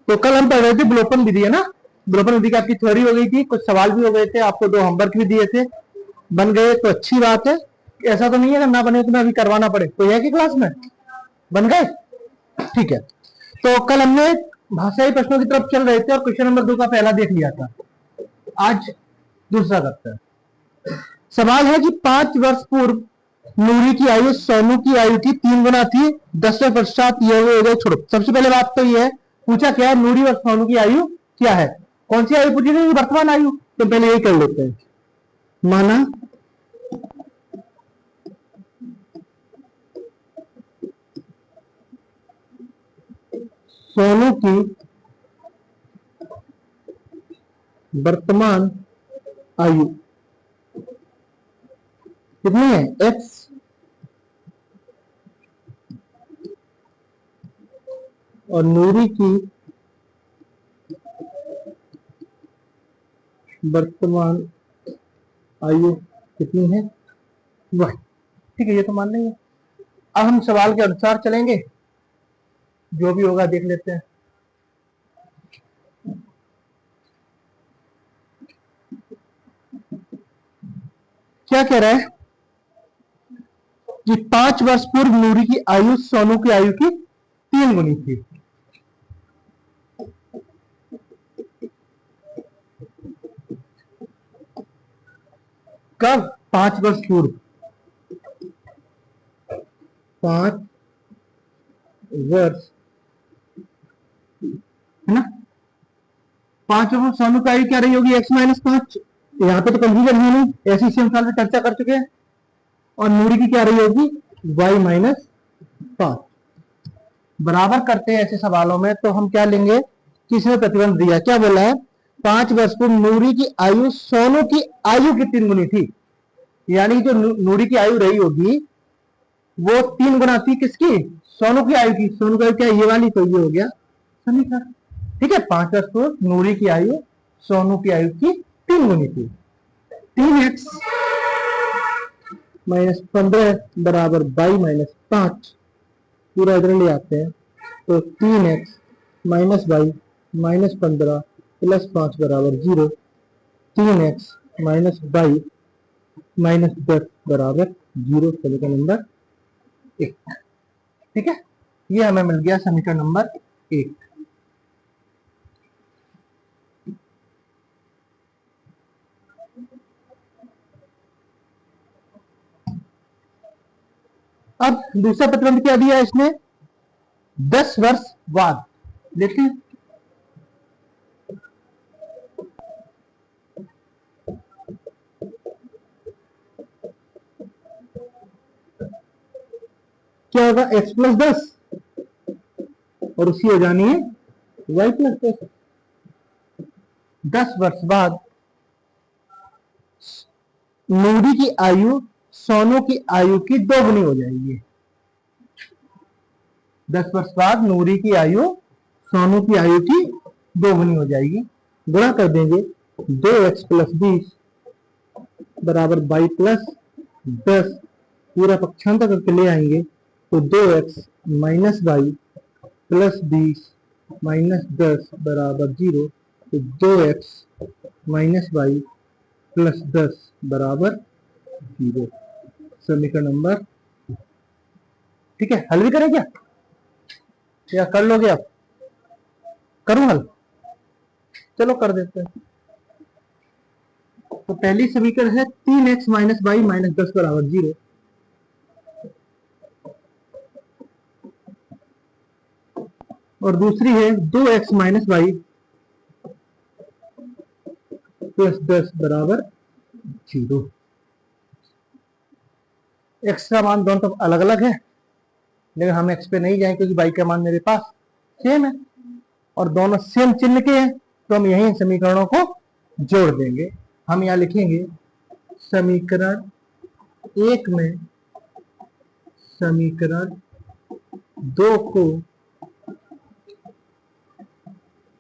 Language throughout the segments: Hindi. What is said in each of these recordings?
तो कल हम पढ़ रहे थे विलोपन विधि, है ना। विलोपन विधि की आपकी थ्योरी हो गई थी, कुछ सवाल भी हो गए थे, आपको 2 होमवर्क भी दिए थे, बन गए तो अच्छी बात है। ऐसा तो नहीं है ना बने तो मैं अभी करवाना पड़े, तो है कि क्लास में बन गए, ठीक है। तो कल हमने भाषाई प्रश्नों की तरफ चल रहे थे और क्वेश्चन नंबर 2 का पहला देख लिया था। आज दूसरा करते हैं। सवाल है कि 5 वर्ष पूर्व नूरी की आयु सोनू की आयु की 3 गुना थी, 10 वर्ष पश्चात यह हो गए। छोड़ो, सबसे पहले बात तो यह है, पूछा क्या है, नूरी और सोनू की आयु क्या है। कौन सी आयु पूछी गई, वर्तमान आयु। तो पहले यही कर लेते हैं। माना सोनू की वर्तमान आयु कितनी है, x, और नूरी की वर्तमान आयु कितनी है, वह। ठीक है, ये तो मान लेंगे। अब हम सवाल के अनुसार चलेंगे, जो भी होगा देख लेते हैं। क्या कह रहा है कि 5 वर्ष पूर्व नूरी की आयु सोनू की आयु की 3 गुनी थी। कब, 5 वर्ष पूर्व, 5 वर्ष, है ना। 5 वर्ष सोनू की आयु क्या रही होगी, x माइनस 5। यहाँ पे तो कंफ्यूजन है नहीं, ऐसी इसी हम साल में चर्चा कर चुके हैं। और नूरी की क्या रही होगी, y माइनस 5। बराबर करते हैं ऐसे सवालों में तो हम क्या लेंगे, किसने प्रतिबंध दिया, क्या बोला है, 5 वर्ष पूर्व नूरी की आयु सोनू की आयु की 3 गुनी थी। यानी जो नूरी की आयु रही होगी वो 3 गुना थी किसकी, सोनू की आयु की। सोनू की आयु क्या है, ये वाली, तो ये हो गया समीकरण। ठीक है, 5 वर्ष पूर्व नूरी की आयु सोनू की आयु की 3 गुनी थी। 3x माइनस 15 बराबर 22 माइनस 5, पूरा इधर ले आते हैं तो 3x माइनस 22 माइनस 15 प्लस 5 बराबर 0। 3x माइनस 22 माइनस 10 बराबर 0, समीकरण नंबर 1। ठीक है, ये हमें मिल गया समीकरण नंबर 1। अब दूसरा प्रतिबंध क्या दिया है इसने, 10 वर्ष बाद। देखिए क्या होगा, x प्लस 10 और उसकी हो जानी है y प्लस 10। 10 वर्ष बाद नूरी की आयु सोनू की आयु की 2 गुनी हो जाएगी। 10 वर्ष बाद नूरी की आयु सोनू की आयु की 2 गुनी हो जाएगी। गुणा कर देंगे, 2x प्लस 20 बराबर 22 प्लस 10, पूरा पक्षांतर करके ले आएंगे तो 2x माइनस 22 प्लस 20 माइनस 10 बराबर 0। तो 2x माइनस 22 प्लस 10 बराबर 0, समीकरण नंबर। ठीक है, हल भी करें क्या, या कर लोगे आप, करूं हल, चलो कर देते हैं। तो पहली समीकरण है 3x माइनस 22 माइनस 10 बराबर 0, और दूसरी है 2x माइनस 22 प्लस 10 बराबर 0। x का मान दोनों तो अलग अलग है, लेकिन हम x पे नहीं जाएंगे क्योंकि y का मान मेरे पास सेम है और दोनों सेम चिन्ह के हैं, तो हम यही समीकरणों को जोड़ देंगे। हम यहां लिखेंगे समीकरण 1 में समीकरण 2 को,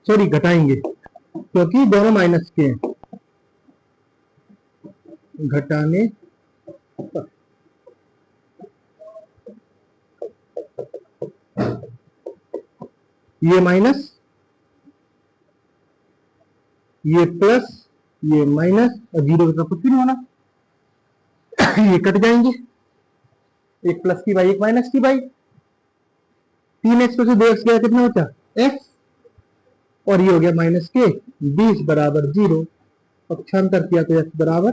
सॉरी घटाएंगे क्योंकि दोनों माइनस के हैं, घटाने पर ये माइनस ये प्लस, ये माइनस, और जीरो की तरफ कुछ भी नहीं होना। ये कट जाएंगे, एक प्लस की बाई एक माइनस की बाई, 3x में से 2x गया, कितना बचा x, और ये हो गया माइनस के 20 बराबर 0। पक्षांतर किया तो x बराबर,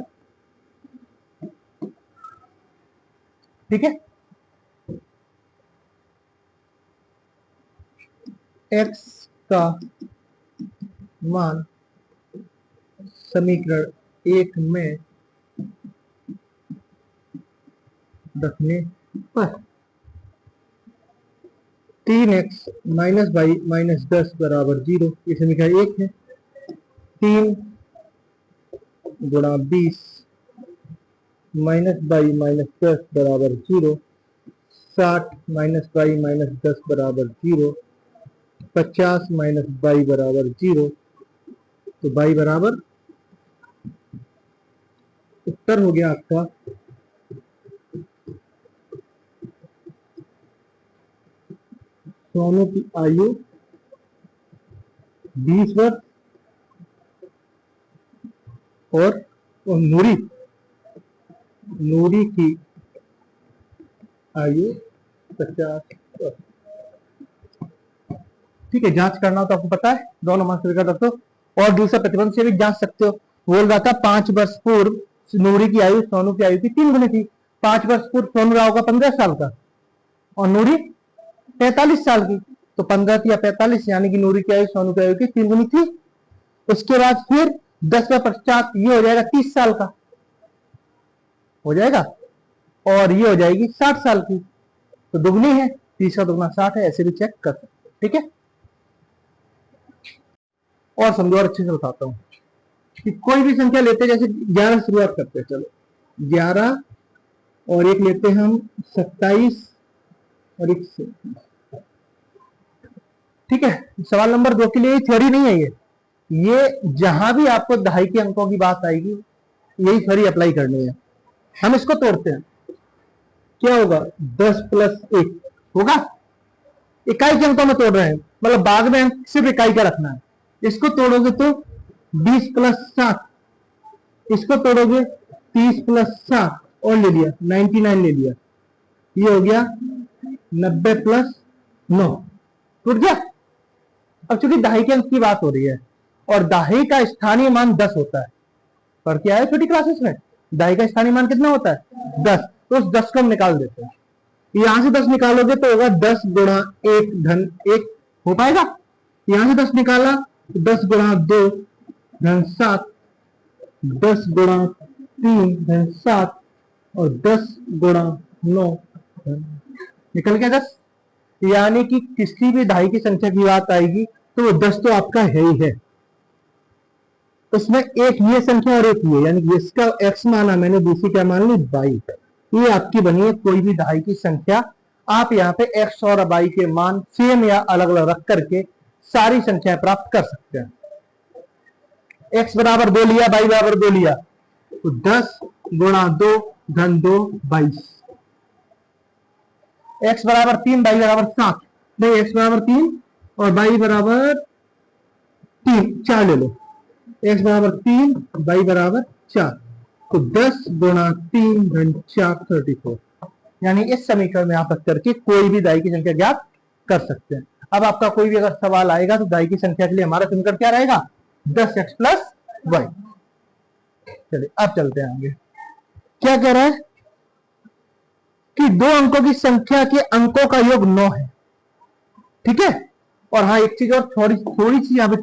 ठीक है, x का मान समीकरण 1 में रखने पर 3x माइनस बाई माइनस 10 बराबर 0, ये समीकरण 1 है। 3 गुणा 20 माइनस बाई माइनस 10 बराबर 0, 60 माइनस बाई माइनस 10 बराबर 0, 50 माइनस बाई बराबर 0, तो बाई बराबर, उत्तर हो गया आपका सोनू की आयु 20 वर्ष और नूरी की आयु 50 वर्ष। ठीक है, जांच करना हो तो आपको पता है, दोनों मान स्वीकार रखो, और दूसरा प्रतिबंध से भी जांच सकते हो। बोल रहा था 5 वर्ष पूर्व नूरी की आयु सोनू की आयु की 3 गुनी थी। 5 वर्ष पूर्व सोनू रहा होगा 15 साल का और नूरी 45 साल की, तो 15 या 45, यानी कि नूरी की आयु सोनू की आयु की 3 गुनी थी। उसके बाद फिर 10 का पश्चात ये हो जाएगा 30 साल का हो जाएगा, और ये हो जाएगी 60 साल की, तो दुगनी है, 30 का दुगना 60 है, ऐसे भी चेक कर सकते। ठीक है, और समझो और अच्छे से बताता हूं कि कोई भी संख्या लेते हैं, जैसे 11 शुरुआत करते हैं, चलो 11 और एक लेते हैं हम 27 और एक, ठीक है। सवाल नंबर 2 के लिए थ्योरी नहीं है, ये जहां भी आपको दहाई के अंकों की बात आएगी यही थ्योरी अप्लाई करनी है। हम इसको तोड़ते हैं, क्या होगा 10 प्लस 1 होगा, इकाई के अंकों में तोड़ रहे हैं, मतलब बाद में सिर्फ इकाई का रखना है। इसको तोड़ोगे तो 20 प्लस 7, इसको तोड़ोगे 30 प्लस 7 और ले लिया 99 ले लिया, ये हो गया 90 प्लस 9, टूट गया। अब चूंकि दहाई के अंक की बात हो रही है और दहाई का स्थानीय मान 10 होता है, पर क्या है छोटी क्लासेस में दहाई का स्थानीय मान कितना होता है 10, तो उस 10 को हम निकाल देते हैं। यहां से 10 निकालोगे तो होगा 10 गुणा 1 धन 1 हो पाएगा। यहां से 10 निकाला 10 गुणा 2 धन 7, 10 गुणा 3 धन 7 और 10 गुणा 9 निकल गया 10। यानी कि किसी भी दहाई की संख्या की बात आएगी तो वो 10 तो आपका है ही है, उसमें एक ये संख्या और एक ये, यानी कि इसका x माना मैंने, दूसरी क्या मान ली y, ये आपकी बनी है कोई भी दहाई की संख्या। आप यहाँ पे x और y के मान सेम या अलग अलग रख करके सारी संख्याएं प्राप्त कर सकते हैं। x बराबर 2 लिया, y बराबर 2 लिया, तो 10 गुणा 2 धन 2 22, x बराबर 3 y बराबर 7, नहीं x बराबर 3 और y बराबर 3, 4 ले लो, x बराबर 3 y बराबर 4, तो 10 गुणा 3 धन 4 34, यानी इस समीकरण में आप रख करके कोई भी दाई की संख्या ज्ञात कर सकते हैं। अब आपका कोई भी अगर सवाल आएगा तो दाई की संख्या के लिए हमारा समीकरण क्या रहेगा 10x प्लस वाई। चलिए अब चलते हैं आगे, क्या कह रहा है कि दो अंकों की संख्या के अंकों का योग 9 है। ठीक है, और हाँ एक चीज और थोड़ी सी यहाँ पे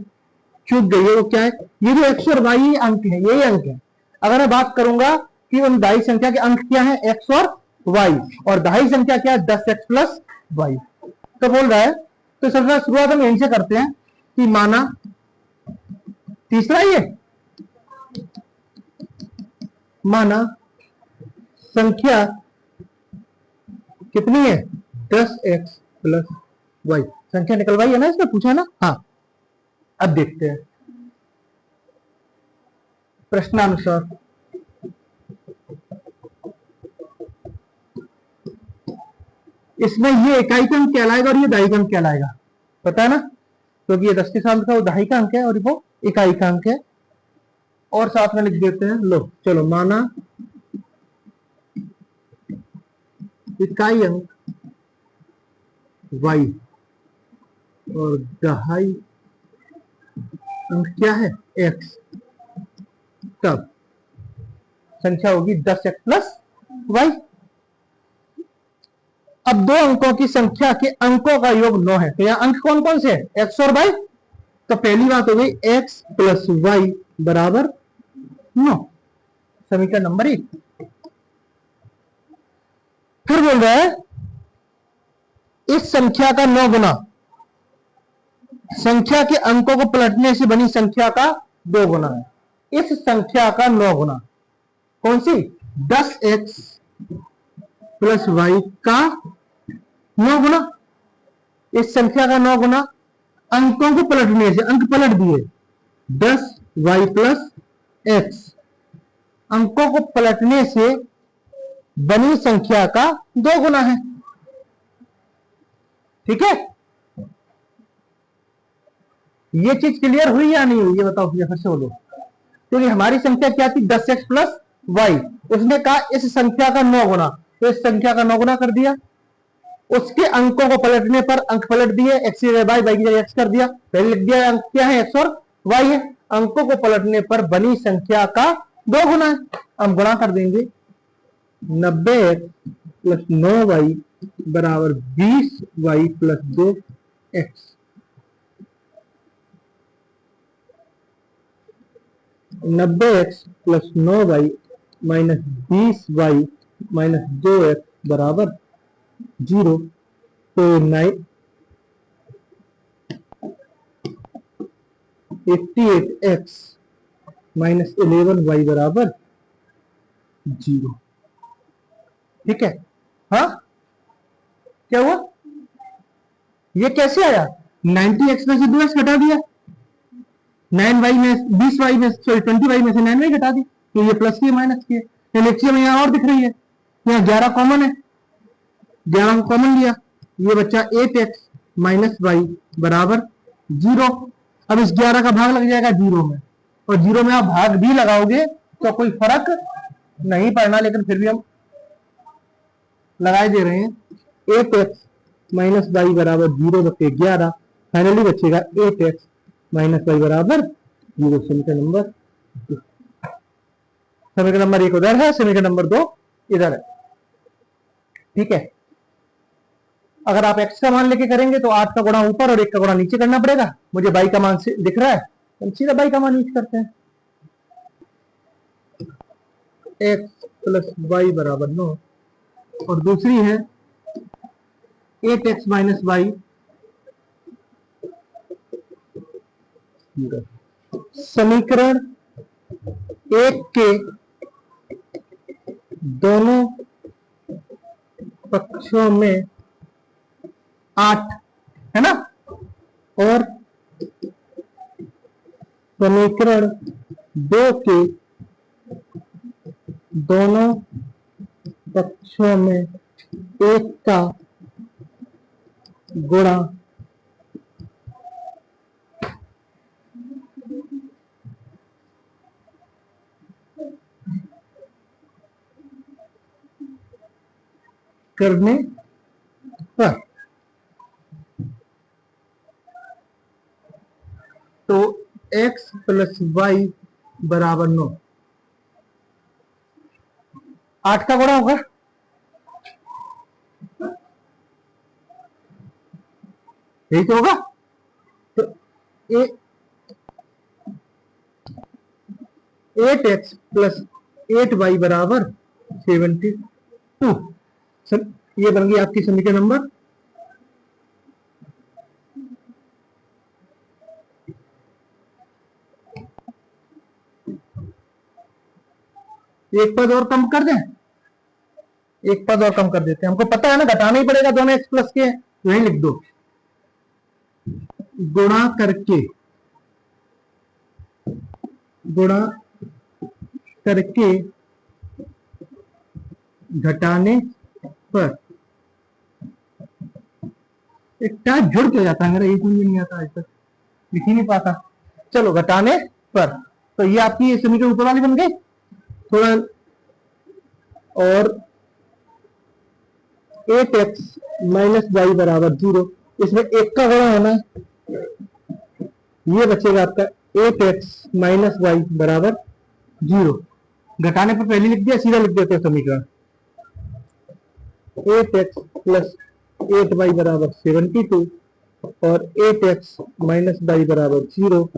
चूक गई है, वो क्या है, ये जो x और y अंक है यही अंक है। अगर मैं बात करूंगा कि उन दाई संख्या के अंक क्या है x और y, और दाई संख्या क्या है 10x प्लस वाई, तो बोल रहा है, तो सबसे शुरुआत हम यहीं से करते हैं कि माना तीसरा ये माना संख्या कितनी है 10x प्लस वाई, संख्या निकलवाई है ना, इसमें पूछा ना। हाँ अब देखते हैं प्रश्नानुसार, इसमें ये इकाई का अंक कहलाएगा और ये दहाई का अंक कहलाएगा, पता है ना, क्योंकि ये 10 के साथ का वो दहाई का अंक है और वो इकाई का अंक है। और साथ में लिख देते हैं। लो चलो, माना इकाई अंक y और दहाई अंक क्या है x, तब संख्या होगी 10x प्लस y। अब दो अंकों की संख्या के अंकों का योग 9 है, तो यहां अंक कौन कौन से हैं, x और y। तो पहली बात हो गई x प्लस वाई बराबर 9, समीकरण नंबर 1। फिर बोल रहा है इस संख्या का 9 गुना संख्या के अंकों को पलटने से बनी संख्या का 2 गुना है। इस संख्या का 9 गुना कौन सी, 10x प्लस वाई का 9 गुना। इस संख्या का 9 गुना अंकों को पलटने से, अंक पलट दिए, 10y प्लस x, अंकों को पलटने से बनी संख्या का 2 गुना है। ठीक है, ये चीज क्लियर हुई या नहीं हुई, ये बताओ, फिर से बोलो। क्योंकि हमारी संख्या क्या थी, 10x प्लस वाई, उसने कहा इस संख्या का 9 गुना, तो इस संख्या का 9 गुना कर दिया। उसके अंकों को पलटने पर अंक पलट दिए, x की जगह वाई, वाई की जगह x कर दिया। पहले लिख दिया अंक क्या है, x और y है। अंकों को पलटने पर बनी संख्या का 2 गुना है। हम गुणा कर देंगे, 90x प्लस 9y बराबर 20y plus 2x। 90x plus 9y minus 20y minus 2x बराबर 0। तो 88x माइनस 11y बराबर 0। ठीक है, हाँ क्या हुआ, ये कैसे आया, 90x में से 2x घटा दिया, 9y में 20y में सॉरी 20y में से 9y घटा दी, तो ये प्लस की माइनस की है। लिखिए में यहाँ और दिख रही है, यहाँ 11 कॉमन है, 11 कॉमन लिया, ये बच्चा 8x माइनस वाई बराबर 0। अब इस 11 का भाग लग जाएगा 0 में, और 0 में आप भाग भी लगाओगे तो कोई फर्क नहीं पड़ना, लेकिन फिर भी हम लगाए दे रहे हैं। 8x माइनस वाई बराबर 0 बटे 11, फाइनली बचेगा 8x माइनस वाई बराबर 0। समीकरण नंबर 1 उधर है, समीकरण नंबर 2 इधर है। ठीक है, अगर आप x का मान लेके करेंगे तो 8 का गुणा ऊपर और 1 का गुणा नीचे करना पड़ेगा। मुझे y का मान से दिख रहा है, हम सीधा y का मान यूज करते हैं। x प्लस वाई बराबर 9, और दूसरी है 8x माइनस वाई, समीकरण 1 के दोनों पक्षों में 8 है ना, और समीकरण 2 के दोनों पक्षों में 1 का गुणा करने पर, तो x प्लस वाई बराबर 9, 8 का गुणा होगा, यही तो होगा। तो 8x प्लस 8y बराबर 72। ये बन गई आपकी समीकरण नंबर 1 पद और कम कर दें, 1 पद और कम कर देते हैं, हमको पता है ना घटाना ही पड़ेगा दोनों x प्लस के, वही लिख दो, गुणा करके घटाने पर, एक टाइप जुड़ के जाता है मेरा, ये समझ नहीं आता, आज तक लिख ही नहीं पाता। चलो, घटाने पर तो ये आपकी समीकरण ऊपर वाली बन गई। थोड़ा और 8x माइनस वाई बराबर 0, इसमें एक का गुणा होना है, ये बचेगा आपका 8x माइनस वाई बराबर 0। घटाने पर पहले लिख दिया, सीधा लिख देते हैं समीकरण। 8x प्लस 8y बराबर 72 और 8x माइनस वाई बराबर 0,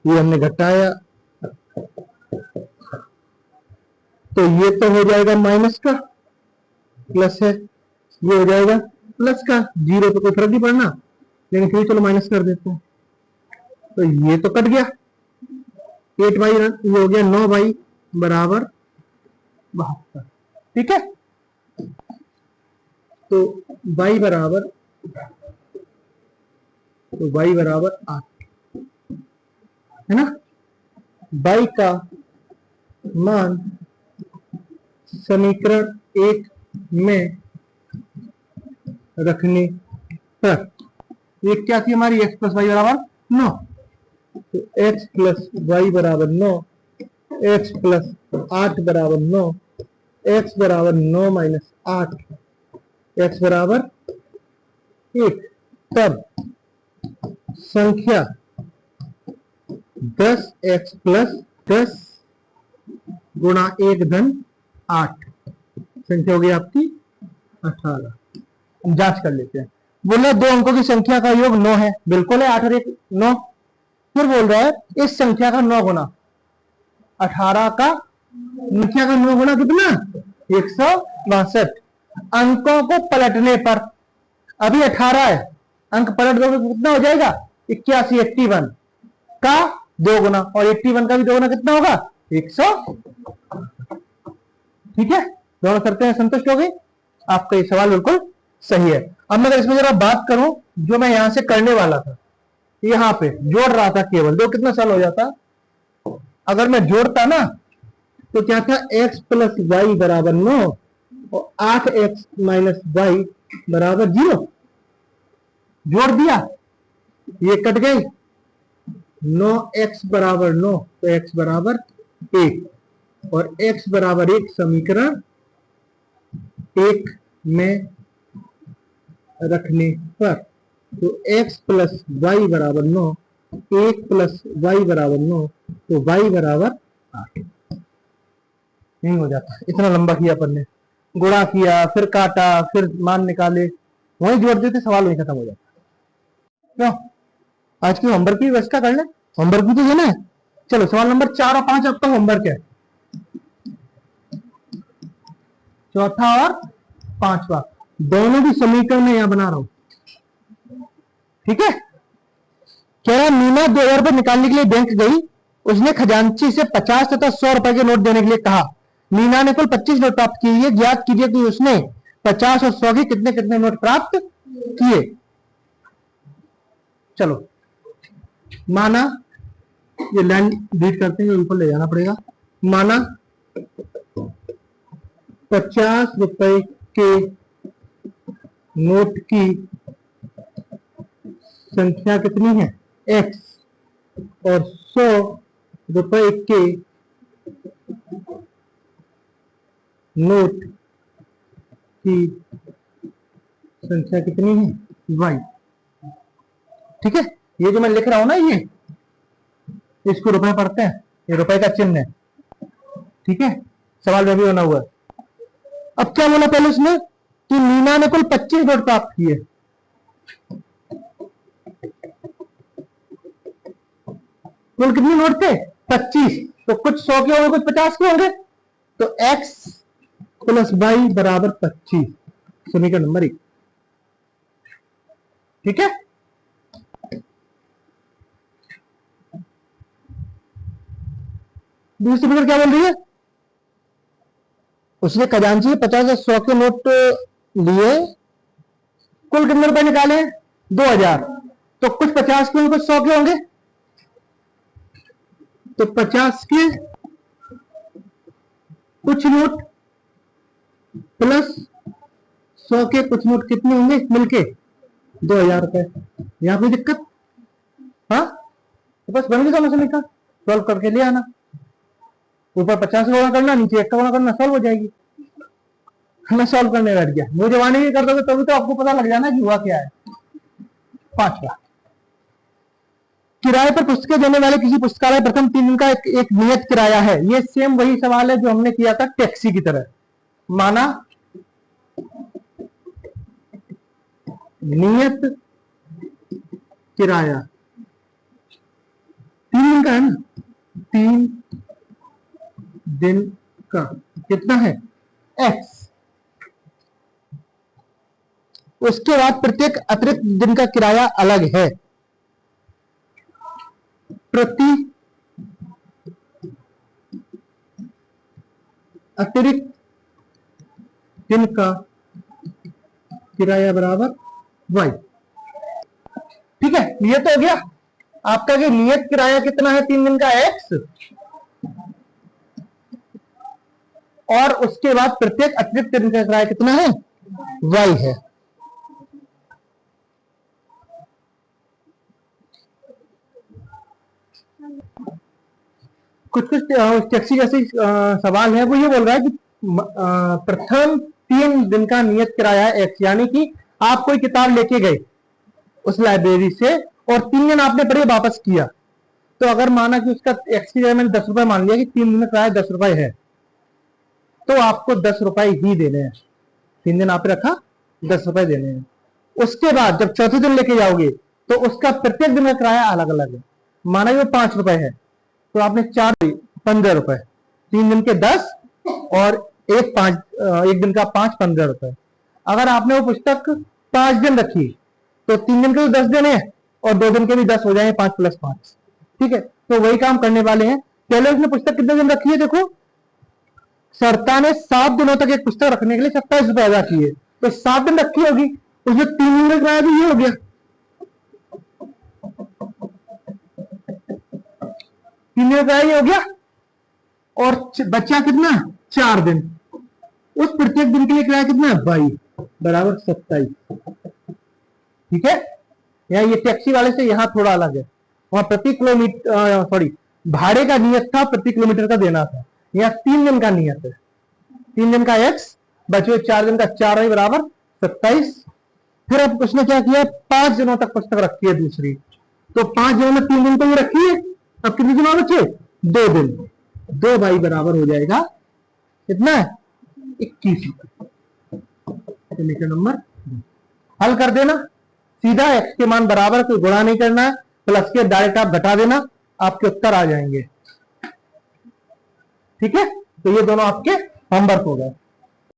ये हमने घटाया तो ये तो हो जाएगा माइनस का, प्लस है, ये हो जाएगा प्लस का, 0 तो कोई फर्क नहीं पड़ना, लेकिन फिर चलो माइनस कर देते हैं। तो ये तो कट गया, 8y ये हो गया 9y बराबर 72। ठीक है, तो y बराबर 8 है ना। y का मान समीकरण 1 में रखने पर ये क्या थी हमारी, x प्लस वाई बराबर 9, तो x प्लस वाई बराबर 9, x प्लस 8 बराबर 9, x बराबर 9 माइनस 8, x बराबर 1। तब संख्या 10x प्लस 10 गुणा 1 धन 8, संख्या हो गई आपकी 18। हम जांच कर लेते हैं। बोले दो अंकों की संख्या का योग 9 है, बिल्कुल है, 8 और 1 9। फिर बोल रहा है इस संख्या का 9 गुना 18 का, संख्या का 9 गुना कितना, 162। अंकों को पलटने पर, अभी 18 है, अंक पलट दोगे तो कितना हो जाएगा, 81, 81 का 2 गुना, और 81 का भी 2 गुना कितना होगा, 100। ठीक है, दोनों शर्तें संतुष्ट हो गई, आपका ये सवाल बिल्कुल सही है। अब मैं इसमें जरा बात करूं, जो मैं यहां से करने वाला था, यहां पे जोड़ रहा था केवल, दो कितना साल हो जाता, अगर मैं जोड़ता ना तो क्या था, x प्लस वाई बराबर 9 और 8x माइनस वाई बराबर 0। जोड़ दिया, ये कट गई, 9x बराबर 9 तो x बराबर 1, और x बराबर 1 समीकरण 1 में रखने पर, तो x प्लस वाई बराबर 9, 1 प्लस वाई बराबर 9, तो y बराबर 8। नहीं हो जाता, इतना लंबा किया अपन ने, गुणा किया, फिर काटा, फिर मान निकाले, वही जोड़ देते, सवाल वही खत्म हो जाता। क्यों, आज की होमवर्क की व्यवस्था कर ले, होमवर्क भी तो है ना। चलो सवाल नंबर 4 और 5 आपका होमवर्क है, चौथा और पांचवा, दोनों भी समीकरण में यहां बना रहा हूं। ठीक है, कह रहा मीना 2000 रुपए निकालने के लिए बैंक गई, उसने खजांची से 50 तथा 100 रुपए के नोट देने के लिए कहा। मीना ने कुल 25 नोट प्राप्त किए, ज्ञात कीजिए कि उसने 50 और 100 के कितने कितने नोट प्राप्त किए। चलो माना, ये लाइन रीड करते हैं, ऊपर ले जाना पड़ेगा। माना 50 रुपए के नोट की संख्या कितनी है, x, और 100 रुपए के नोट की संख्या कितनी है, y। ठीक है, ये जो मैं लिख रहा हूं ना, ये इसको रुपए पढ़ते हैं, ये रुपए का चिन्ह है। ठीक है, सवाल में भी बना हुआ है। अब क्या बोला पहले उसने, कि मीना ने कुल 25 नोट प्राप्त किए। कुल कितने नोट थे, 25, तो कुछ 100 के होंगे, कुछ 50 के होंगे, तो x प्लस वाई बराबर 25, समीकरण नंबर 1। ठीक है, दूसरी फिगर क्या बोल रही है, उसने खजांची 50 और 100 के नोट लिए, कुल कितने रुपए निकाले, 2000, तो कुछ 50 के होंगे, कुछ 100 के होंगे, तो 50 के कुछ नोट प्लस 100 के कुछ नोट कितने होंगे मिलके, 2000 रुपए। यहां कोई दिक्कत, हाँ, तो बस बन गया सॉल्यूशन लिखा, सॉल्व करके ले आना। ऊपर 50 का गुणा करना, नीचे 1 का गुणा करना, सॉल्व हो जाएगी। मैं सॉल्व करने बैठ गया, वो जवानी भी कर दोगे तभी तो आपको पता लग जाना कि हुआ क्या है। 5वां, किराए पर पुस्तकें देने वाले किसी पुस्तकालय प्रथम 3 दिन का एक नियत किराया है। ये सेम वही सवाल है जो हमने किया था टैक्सी की तरह। माना नियत किराया 3 दिन का है ना, 3 दिन का कितना है, x। उसके बाद प्रत्येक अतिरिक्त दिन का किराया अलग है। प्रति अतिरिक्त दिन का किराया बराबर y। ठीक है, नियत हो गया आपका कि नियत किराया कितना है 3 दिन का x, और उसके बाद प्रत्येक अतिरिक्त दिन का किराया कितना है, y है। कुछ टैक्सी जैसे सवाल है, वो ये बोल रहा है कि प्रथम 3 दिन का नियत किराया x, यानी कि आप कोई किताब लेके गए उस लाइब्रेरी से और 3 दिन आपने पढ़े वापस किया, तो अगर माना कि उसका x की जगह मैंने 10 रुपए मान लिया कि 3 दिन का किराया 10 रुपए है, तो आपको 10 रुपए ही देने हैं। 3 दिन आपने रखा, 10 रुपए देने हैं। उसके बाद जब चौथे दिन लेके जाओगे तो उसका प्रत्येक दिन का किराया अलग अलग है। माना कि वो 5 रुपए है, तो आपने 15 रुपए, 3 दिन के 10 और एक दिन का 5, 15 रुपए। अगर आपने वो पुस्तक 5 दिन रखी तो 3 दिन के तो 10 देने हैं और 2 दिन के भी 10 हो जाएंगे, 5 + 5। ठीक है, तो वही काम करने वाले हैं। पहले उसने पुस्तक कितने दिन रखी है, देखो सरता ने 7 दिनों तक एक पुस्तक रखने के लिए 27 रुपए अदा किए, तो 7 दिन रखी होगी, उसमें 3 दिन का किराया भी ये हो गया, 3 दिन का किराया ये हो गया, और बचा कितना, 4 दिन। उस प्रत्येक दिन के लिए किराया कितना है, 22 बराबर 27। ठीक है, यहाँ ये टैक्सी वाले से यहाँ थोड़ा अलग है, वहां प्रति किलोमीटर सॉरी भाड़े का नियत था, प्रति किलोमीटर का देना था। यहाँ 3 दिन का नियत है, 3 दिन का x बचे 4 दिन का 4 बराबर 27। फिर अब उसने क्या किया, 5 दिनों तक पुस्तक रखी है दूसरी, तो 5 दिनों में 3 दिन तो ये रखी है, अब कितने दिन और बचे, 2 दिन, 2 भाई बराबर हो जाएगा कितना है, 21 रुपए। नंबर हल कर देना सीधा, x के मान बराबर, कोई गुणा नहीं करना है, प्लस के डायरेक्ट आप घटा देना, आपके उत्तर आ जाएंगे। ठीक है, तो ये दोनों आपके होमवर्क हो गए।